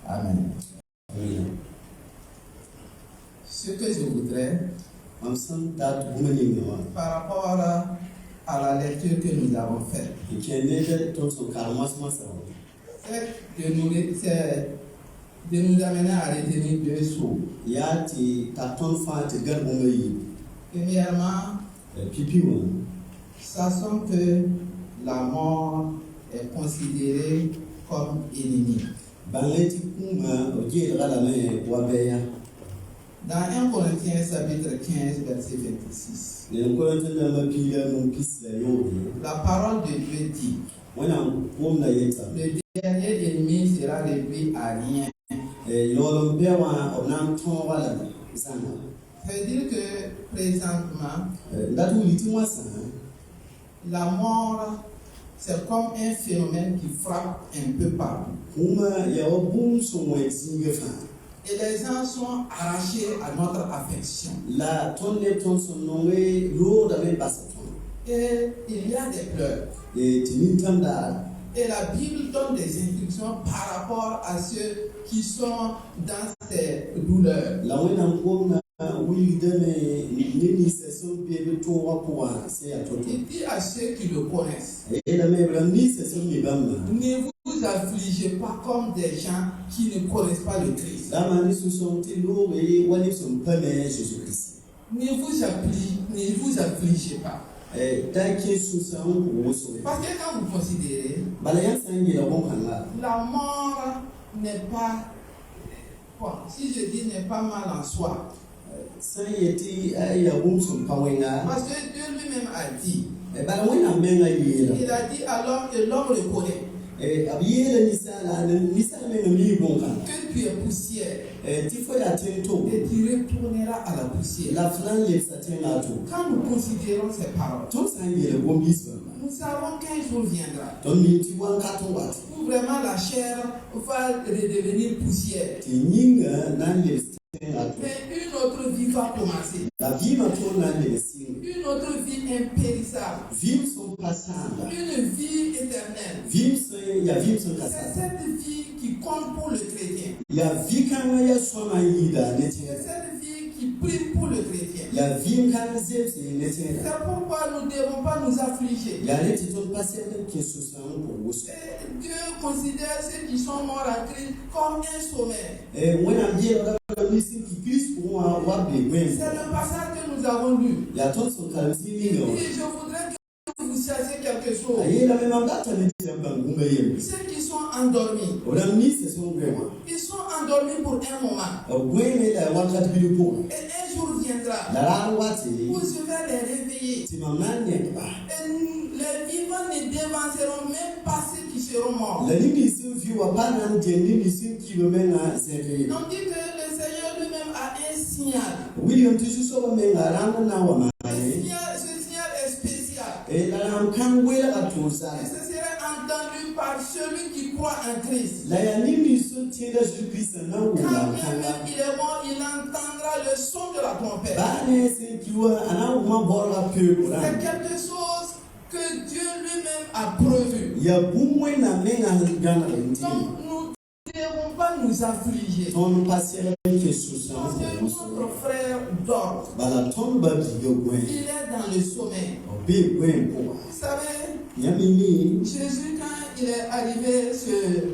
Amen. Amina. Ce que je voudrais, Am san ta gumani ne wa. par rapport à la lecture que nous avons faite, Ke ne da to so karmas masa. c'est de nous amener à retenir deux choses. Ya ti ta ton fa ti gar gumai. Premièrement, Pipi wa. sachant que la mort est considérée comme ennemie. Banleti kuma oje la la me wa beya. Dans 1 Corinthiens chapitre 15, verset 26, Ne ko ta da ma pila mun pisla yo. la parole de Dieu dit, Wana kom na yeta. le dernier ennemi sera réduit à rien. Yolo bewa onam ton wala sana. Ça veut dire que présentement, Ndatu liti mwasa. la mort, c'est comme un phénomène qui frappe un peu partout. Kuma ya obum so mwe singe fa. Et les gens sont arrachés à notre affection. La tonne ton son nommé lourd avec baston. Et il y a des pleurs. Et Tinintanda. Et la Bible donne des instructions par rapport à ceux qui sont dans ces douleurs. La wena ngoma oui deme nini session bebe to wapoa c'est à toi. Il dit à ceux qui le connaissent, Et la même ni session ni bamba. ne vous affligez pas comme des gens qui ne connaissent pas le Christ. La mani sous son tilo et wani son pame Jésus-Christ. Ne vous affligez pas. Taki sous son woso. Parce que quand vous considérez, Balayan sangi la bon kanga. la mort n'est pas, bon, si je dis n'est pas mal en soi, Sayeti ya son pawenga. parce que Dieu lui-même a dit, Balawena menga yela. il a dit alors que l'homme reconnaît Abiyela nisala menga mi bon kanga. que tu es poussière Tifo ya tento. et tu retourneras à la poussière. La flan les satena to. Quand nous considérons ces paroles, Tout ça y est le bon bis. nous savons qu'un jour viendra Ton minti wan katon wat. où vraiment la chair va redevenir poussière. Tininga nan les satena to. Mais une autre vie va commencer. La vie ma to nan les sing. Une autre vie impérissable. Vim son passable. Une vie éternelle. Vim son ya vim son C'est passable. cette vie qui compte pour le chrétien. Ya vikanga ya soma yida C'est netinga. cette vie qui prime pour le chrétien. Ya vim kan zepse netinga. C'est pourquoi nous ne devons pas nous affliger. Ya leti ton passable qui susan pour vous. Et Dieu considère ceux qui sont morts à Christ comme un sommeil. When I'm here, I'm listening to Christ pour moi what they went. C'est le passage que nous avons lu. Ya ton son kalsi Et mingo. je voudrais que vous sachiez quelque chose. Aye la même date ne tamba ngumba yem. Ceux qui sont endormis, Ora ni se son grema. ils sont endormis pour un moment. Gweme la wakati bi pour. Et un jour viendra La la wati. où je vais les réveiller. Timamane ba. Et les vivants ne devanceront même pas ceux qui seront morts. La ni si view apana ni si kilomena sebe. On dit que le Seigneur lui-même a un signal. William tisu so menga ranga na wa ma. Ce signal est spécial. Et la ram kan wela atusa. Et ce serait entendu par celui qui croit en Christ. La ya ni so tienda Jésus-Christ na Quand wa bien kanga. même il est mort, il entendra le son de la trompette. Bane se kiwa ana uma bora pe C'est kura. quelque chose que Dieu lui-même a prévu. Ya bumwe na menga gana nti. Donc nous ne devons pas nous affliger. Ton passer que susan. Parce que notre frère dort. Bala ton ba yo gwen. Il est dans le sommeil. Obe gwen pour. Vous savez, Yamini. Jésus, quand il est arrivé sur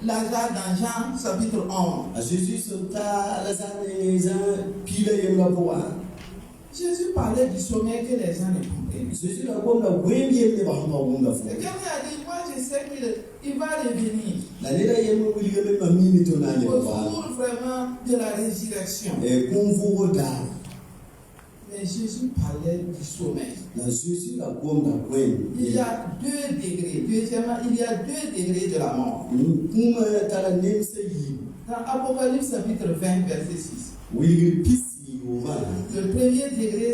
Lazare dans Jean chapitre 11, A Jésus sota la zaneza pile yemla pour. Jésus parlait du sommeil que les gens ne comprenaient. Jésus la bomba gwen yemle ba hamba bomba fu. Et quelqu'un a dit, moi je sais qu'il va revenir La leda yemle wuli yemle ma mini to na le au ba. jour vraiment de la résurrection. E konvo da. Mais Jésus parlait du sommeil. La Jésus la bomba gwen. Il y a 2 degrés. Deuxièmement, il y a 2 degrés de la mort. Kuma tala nemse yi. Dans Apocalypse chapitre 20, verset 6. Wili pisi yoma. Le premier degré,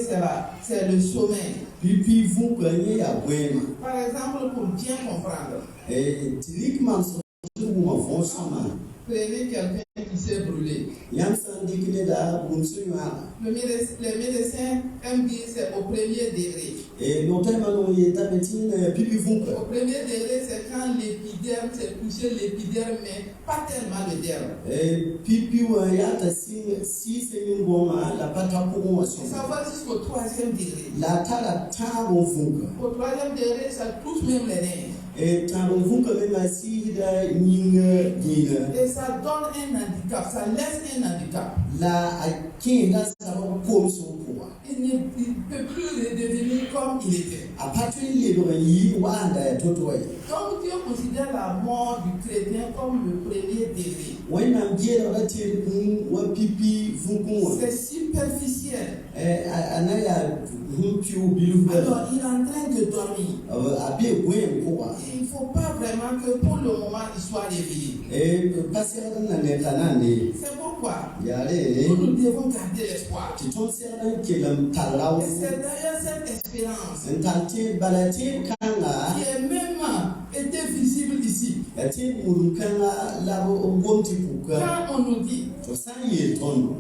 c'est le sommeil. Pipi vous gagnez ya gwen. Par exemple, pour bien comprendre, E tilik man so ma fonsama. Prenez quelqu'un qui s'est brûlé. Yam san dikine da bumsu yuara. Les médecins aiment dire c'est au premier degré. Et notamment on y est à médecine pipi vunka. Au premier degré, c'est quand l'épiderme, c'est touché l'épiderme, mais pas tellement le derme. Et pipi wa yata si c'est une bonne la pata pour Ça va jusqu'au troisième degré. la tala tabo vunka. Au troisième degré, ça touche même les nerfs. Et tabo vunka même si da ninga dina. Et ça donne un handicap, ça laisse un handicap. La akin da sa comme son pouvoir. Il ne peut plus redevenir comme il était. À partir de l'ébréie, wanda totoye. Donc Dieu considère la mort du chrétien comme le premier degré. When I'm getting a little what pipi vunka. C'est superficiel. Anaya humpiu bilu. Alors il est en train de dormir. Abi gwen pouvoir. Il ne faut pas vraiment que pour le moment il soit réveillé. Et passer dans la netanane. C'est pourquoi Yale. nous devons garder l'espoir. Tu t'en sers d'un kilam talau. Et c'est d'ailleurs cette espérance Un talti balati kanga. qui est même été visible ici. Ati murukanga labo obonti puka. Quand on nous dit, To sanye tondo.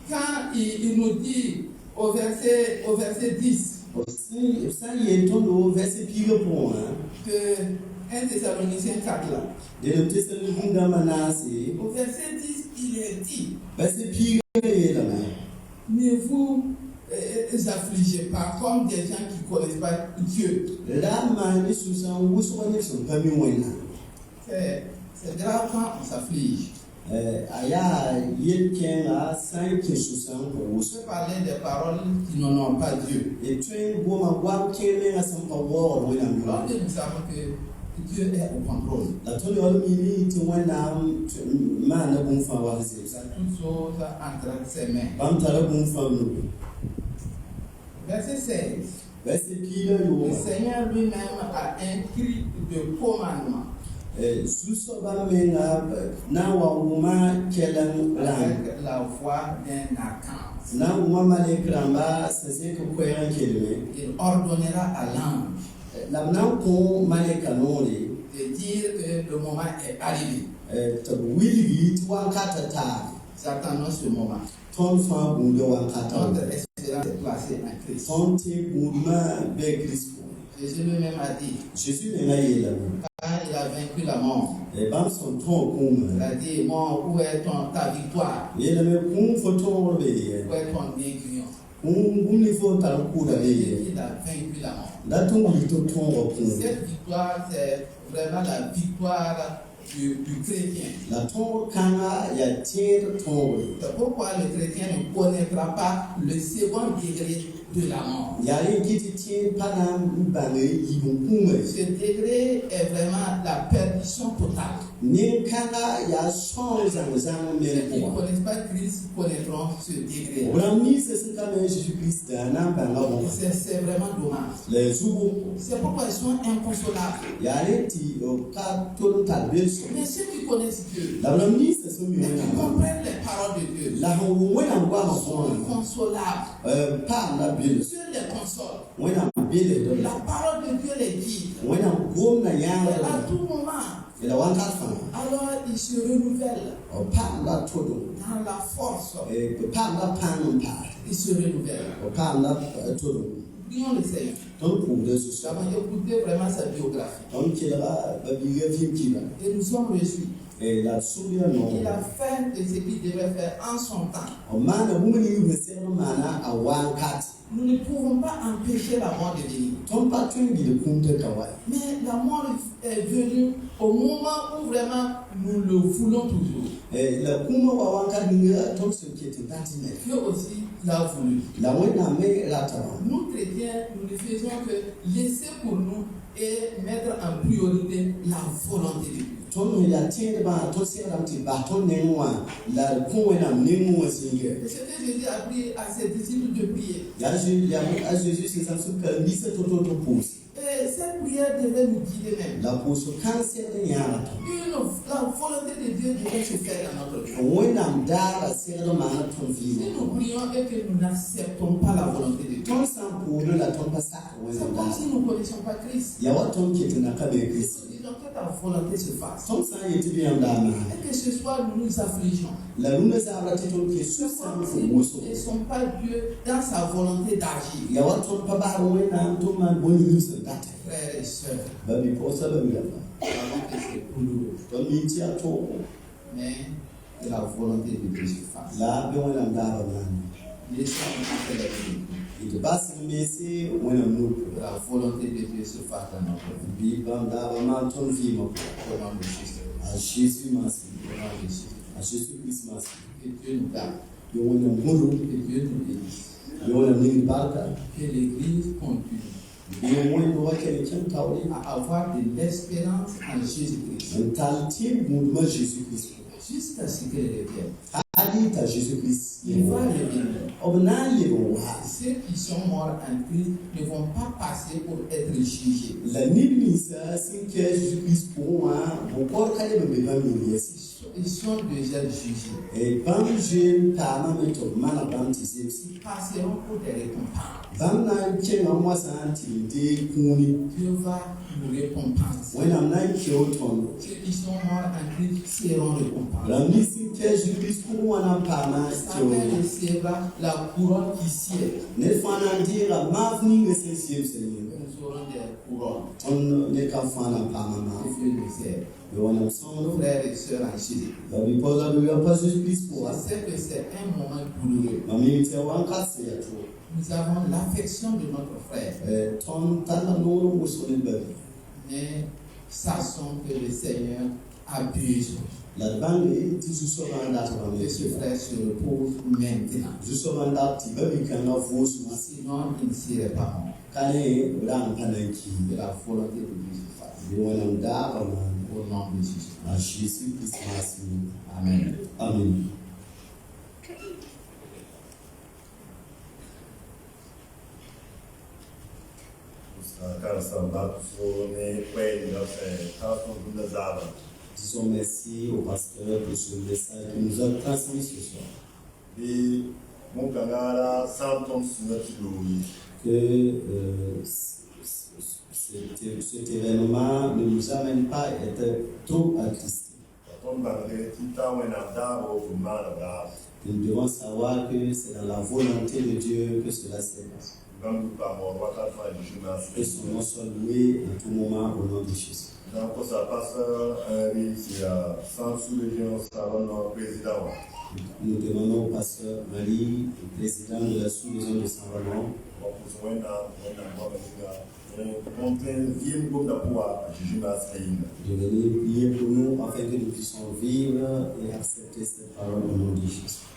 quand il nous dit au verset 10 Sanye tondo verset piga point. que 1 Thessaloniciens 4 là, De le Thessaloniciens manasi. au verset 10, il est dit, Verset piga yelama. ne vous affligez pas comme des gens qui ne connaissent pas Dieu. La mani susan wuswani sun pami wena. C'est grave quand on s'afflige. Aya yelkenga sanke susan ko Je wus. peux parler des paroles qui n'ont pas Dieu. Et tuen goma wam kene nga sampa wor wena mwa. Lorsque nous savons que Dieu est au contrôle. La tole wala mini ti wena mana bumfa wa Ça, hise. toutes choses entre ses mains. Bam tara bumfa no. Verset 16. Verset piga Le yo. Seigneur lui-même a un cri de commandement Suso ba menga na wa uma kelan ram. avec la voix d'un archange. Na uma male kramba sase ko kwera kelme. Il ordonnera à l'ange La na ko male kanori. de dire que le moment est arrivé. To wilgi ti wan kata ta. J'attends ce moment. Ton fa bunde wan kata. Notre espérance est placée en Christ. Son ti buma be Christ. Jésus lui-même a dit, Jésus me na yela. quand il a vaincu la mort, E bam son ton kuma. il a dit, mort, où est ta victoire? Yela me kum foton be. Où est ton aiguillon? Ni fo ta ku da be. Il a vaincu la mort. Da ton wi to ton ro kun. Cette victoire, c'est vraiment la victoire du chrétien. La ton kanga ya tier ton. C'est pourquoi le chrétien ne connaîtra pas le second degré de la mort. Yari kiti tier panam bange yibun kuma. Ce degré est vraiment la perdition totale. Ni kanga ya son zang Ceux qui ne men ko. connaissent pas Christ connaîtront ce degré. Ora ni se se kama Jésus Christ na banga bon. C'est vraiment dommage. Les zubu C'est pourquoi ils sont inconsolables. yari ti ka ton talbel so. Mais ceux qui connaissent Dieu, La ni se so mi et qui wena. comprennent les paroles de Dieu, La ho wena ngwa ma sont so. inconsolables. Pa na bil. Dieu les console. Wena bil do La la. parole de Dieu les guide. Wena gom na Et à ya. tout moment, Ila wan ka fa. alors ils se renouvellent Pa la todo. dans la force. Pa la pan pa. Ils se renouvellent. Pa la todo. Prions le Seigneur. Donc pour de ce Nous soir. avons écouté vraiment sa biographie. Donc il va biga film qui va. Et nous sommes réjouis. Et la souria non. Il a fait ce qu'il devait faire en son temps. O mana mumuni yu se mana a wan kat. Nous ne pouvons pas empêcher la mort de venir. Ton patron gi de kunte kawai. Mais la mort est venue au moment où vraiment nous le voulons toujours. Et la kuma wa wan kat ni ton se qui était tatine. Dieu aussi l'a voulu. La wena me rata. Nous chrétiens, nous ne faisons que laisser pour nous et mettre en priorité la volonté de Dieu. Ton ya tiende ba to se ram ti ba ton ne wa la ko wena ne mu singe. Et ce que Jésus a appris à ses disciples de prier. Ya Jésus c'est ça ce que ni se to pousse. Et cette prière devait nous guider même. La pousse cancer de yara. La volonté de Dieu devait se faire dans notre vie. Wena mdara se ram mana ton Si vie. nous prions et que nous n'acceptons pas la volonté de Dieu, Ton sans pour la ton pas ça c'est wena comme mdara. si nous ne connaissions pas Christ. Ya wa ton qui te na ka be Si Christ. nous disons Seigneur, que ta volonté se fasse. Ton sang est bien dans Et que ce soit nous nous affligeons. la lune s'arrête ton qui Ce se soit sent nous mosso. ne sommes pas Dieu dans sa volonté d'agir. Ya waton pa ba ro na to man boni ni se date. Frères et sœurs, Ba bi ko sa ba mi la. avant que c'est douloureux. Ton mi ti ato Mais que la volonté de Dieu se fasse. la be wona ndaba man. Laissons-nous faire la vérité. Ito basi mesi wona mu. Que la volonté de Dieu se fasse dans notre vie. Bi ba ndaba man ton vi mo. Au nom de Jésus. A Jésus merci. Au nom de Jésus. A Jésus Christ merci. Que Dieu nous garde. Yo wona mulu, Que Dieu nous bénisse. yo wona ni barka. Que l'Église continue Yo wona do wakele chen tawri. à avoir de l'espérance en Jésus-Christ. Mentality mu ma Jésus Christ. Jusqu'à ce qu'il revienne. Ali ta Jésus Christ. Il va revenir. Obnali wa. Ceux qui sont morts en Christ ne vont pas passer pour être jugés. La nibisa sin que Jésus Christ pour moi, mon corps kale me ba mi yes. Ils sont déjà jugés. Et quand je tama me to mana bam ti se Ils passeront pour des récompenses. bam na che na mo san ti de kuni. Dieu va nous récompenser. When am na che o ton. Ceux qui sont morts en Christ seront récompensés. La mi sin que Jésus Christ pour moi na pa na Chacun recevra la couronne qui sied. ne fana dira mavni nge se se se ni. Nous aurons des couronnes. On ne ka fana pa ma. Que Dieu nous aide. Yo wana son. Frères et sœurs en Jésus. La bi posa bi pas Jésus Christ pour Je moi. sais que c'est un moment douloureux. Mami te wan ka se ya to. Nous avons l'affection de notre frère. Ton tala no mo so ne ba. Mais sachons que le Seigneur a besoin La banque ti su so banda ta ba que me ce frère se repose maintenant. su so banda ti ba bi kan na fu su ma Sinon, il ne serait pas mort. kane ran kanan ki Que la volonté de Dieu se fasse. bi wannan da ba ma Au nom de Jésus. a Jésus Christ masu Amen. amen disons merci au pasteur pour ce message qu'il nous a transmis ce soir que cet événement ne nous amène pas à être trop attristés. Nous devons savoir que c'est dans la volonté de Dieu que cela se passe. Que son nom soit loué à tout moment au nom de Jésus. Nous demandons au pasteur Marie, le président de la sous-région de Saint-Valon, de venir prier pour nous afin que nous puissions vivre et accepter cette parole au nom de Jésus.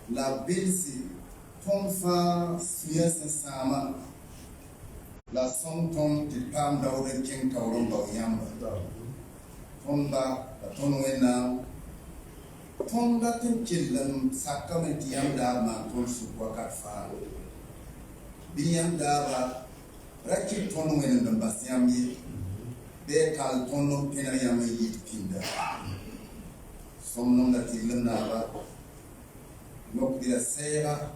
La belle ton fa suya sama la son ton ti pam da ore ken ka oro ba yamba ton ba la ton wena ton da ten killan sakame ti yamba ma ton su kwa ka fa bi yamba ba rakki ton wena da basyam yi be kal ton no penayam yi pinda somnon da tillan na ba nok dira sera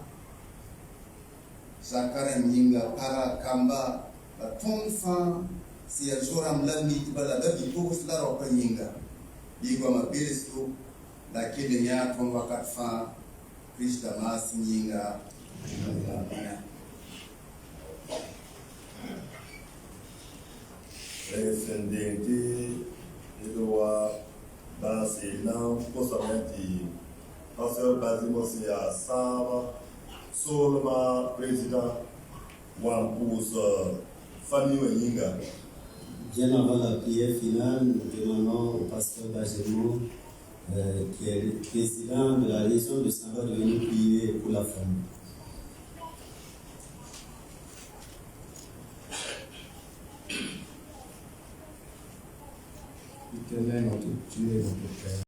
zakara nyinga para kamba la tonfa si ya joram la mit bala da bi ko la ro pa nyinga bi ko ma belesto la kele nya ton wakat fa krista mas nyinga Descendente Eloa Basi não possivelmente Pastor Bazimos ya Sava Soloma président Wan pour famille Yinga. Bien avant la prière finale, nous demandons au pasteur Benjamin, qui est le président de la région de Sava, de venir prier pour la famille. Éternel, notre Dieu et notre Père,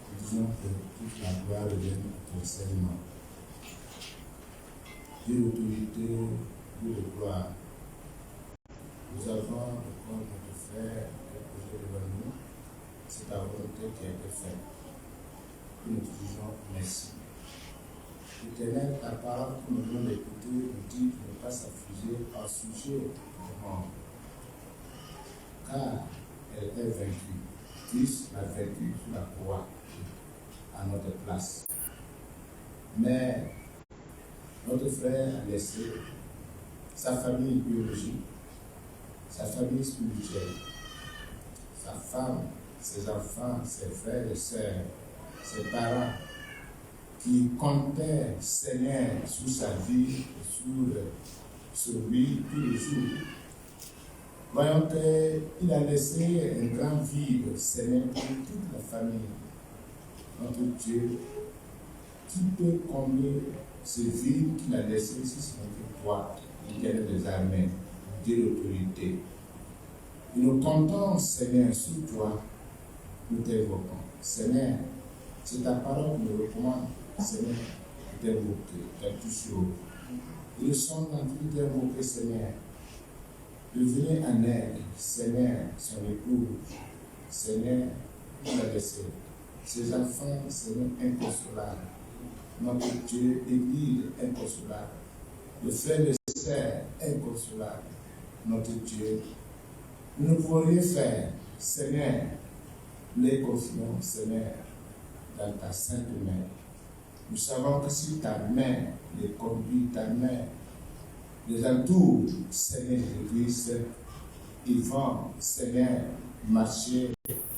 nous disons que toute la gloire revienne à ton Seigneur. Dieu d'autorité, Dieu de gloire. Nous avons encore notre frère qui est posé devant nous. C'est ta volonté qui a été faite. Et nous te disons merci. Éternel, ta parole que nous venons d'écouter nous dit de ne pas s'affuser en sujet du monde. Car elle est vaincue. Christ l'a vaincue sur la croix à notre place. Mais notre frère a laissé sa famille biologique, sa famille spirituelle, sa femme, ses enfants, ses frères et sœurs, ses parents, qui comptaient, Seigneur, sur sa vie, sur lui, tous les jours. Voyons qu'il a laissé un grand vide, Seigneur, pour toute la famille. Notre Dieu, qui peut combler ce vide qu'il a laissé si ce n'est toi, l'Éternel des armées, Dieu d'autorité. Et nous comptons, Seigneur, sur toi, nous t'évoquons. Seigneur, c'est ta parole qui nous recommande, Seigneur, de t'invoquer, de toujours. Et nous sommes en train de t'invoquer, Seigneur, de venir en aide, Seigneur, son épouse, Seigneur, il a laissé ses enfants, Seigneur, inconsolables. Notre Dieu, l'Église inconsolable, le frère et sœurs inconsolable, notre Dieu. Nous ne pouvons rien faire, Seigneur, les confions, Seigneur, dans ta sainte main. Nous savons que si ta main les conduit, ta main les entoure, Seigneur Jésus-Christ, ils vont, Seigneur, marcher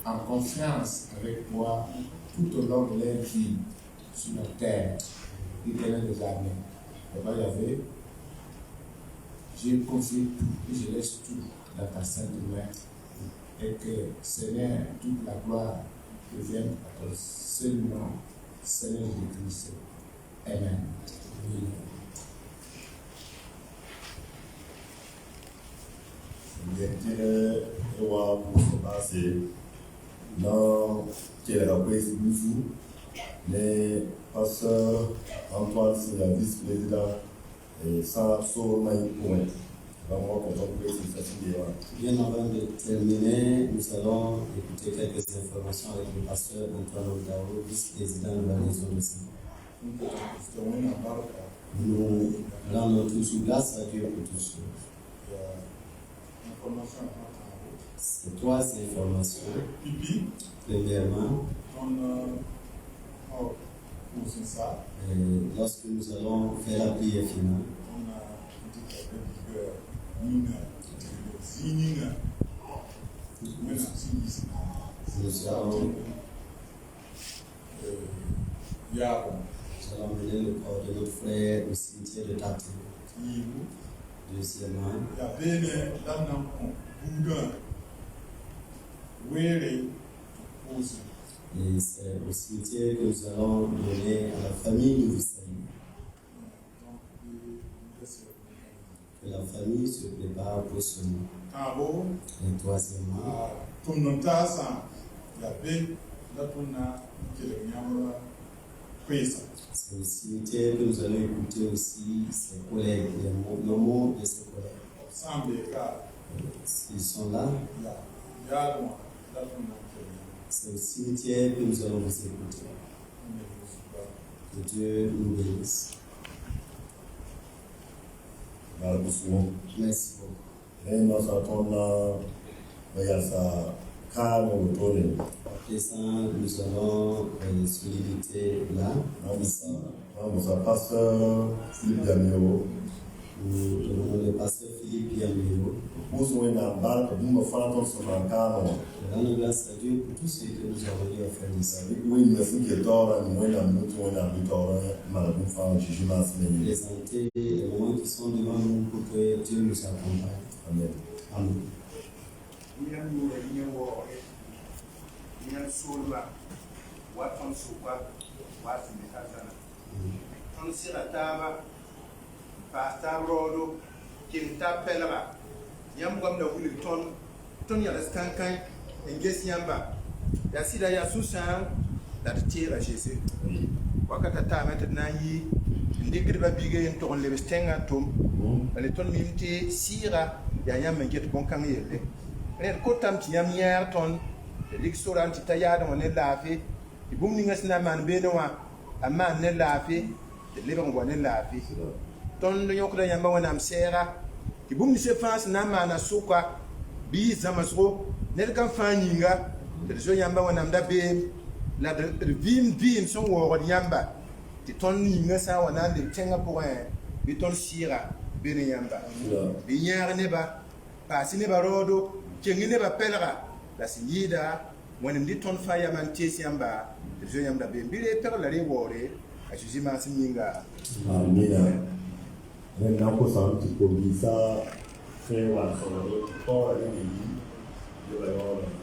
en confiance avec toi tout au long de leur vie sur la terre, l'Éternel des armées. Papa Yahvé, j'ai confié tout et je laisse tout dans ta sainte main. Et que, Seigneur, toute la gloire revienne à ton seul nom, Seigneur Jésus-Christ. Amen. Ewa pour passer dans quelle reprise vous, mais pasteur Antoine, c'est la vice-président et sans Maï Point. Vraiment content de cette Bien avant de terminer, nous allons écouter quelques informations avec le pasteur Antoine Ondao, vice-président de la maison de Saint. Nous rendons toujours grâce à Dieu pour toutes choses. C'est trois informations. Premièrement, lorsque nous allons faire la prière finale, nous allons mener le corps de notre frère au cimetière de Tatou. Deuxièmement, et c'est au cimetière que nous allons donner à la famille de Vissaï. Que la famille se prépare pour ce moment. Et troisièmement, c'est au cimetière que nous allons écouter aussi ses collègues, le mot de ses collègues. S'ils sont là, c'est au cimetière que nous allons vous écouter. Que Dieu nous bénisse. Merci beaucoup. Et nous attendons Après ça, nous allons se limiter là. Notre pasteur Philippe Yamiro. Nous donnons le pasteur Philippe Yamiro. Rendons grâce à Dieu pour tout ce que nous avons eu à faire ici. Présenter les moments qui sont devant nous pour que Dieu nous accompagne. Amen. Amen. ton ya skankan engesi yamba ya sida ya susan la tira Jésus wakata ta meta nanyi ndigri ba bige en to le stenga tum ale ton mimti sira ya yamba nget bon kan yele ren ko tam ti yam yer ton lig soran ti tayada on lafi ibum ni ngasna man benowa amma ne lafi le ban gwanin lafi ton lo yokra yamba wana msera ibum ni se fas na mana suka bi zamasro ne kan fanyinga de zo yamba wana mda be la de vim son wo yamba ti ton ni ngasa wana le tenga point bi ton sira be ne yamba bi nyar ne ba pasi ne ba rodo kengi ne ba pelra la siyida wana ndi ton faya man tesi yamba de zo yamba be bi le per la re wore a juzi ma sininga amina na ko sa ti ko bi sa fe wa so ko ni yo la yo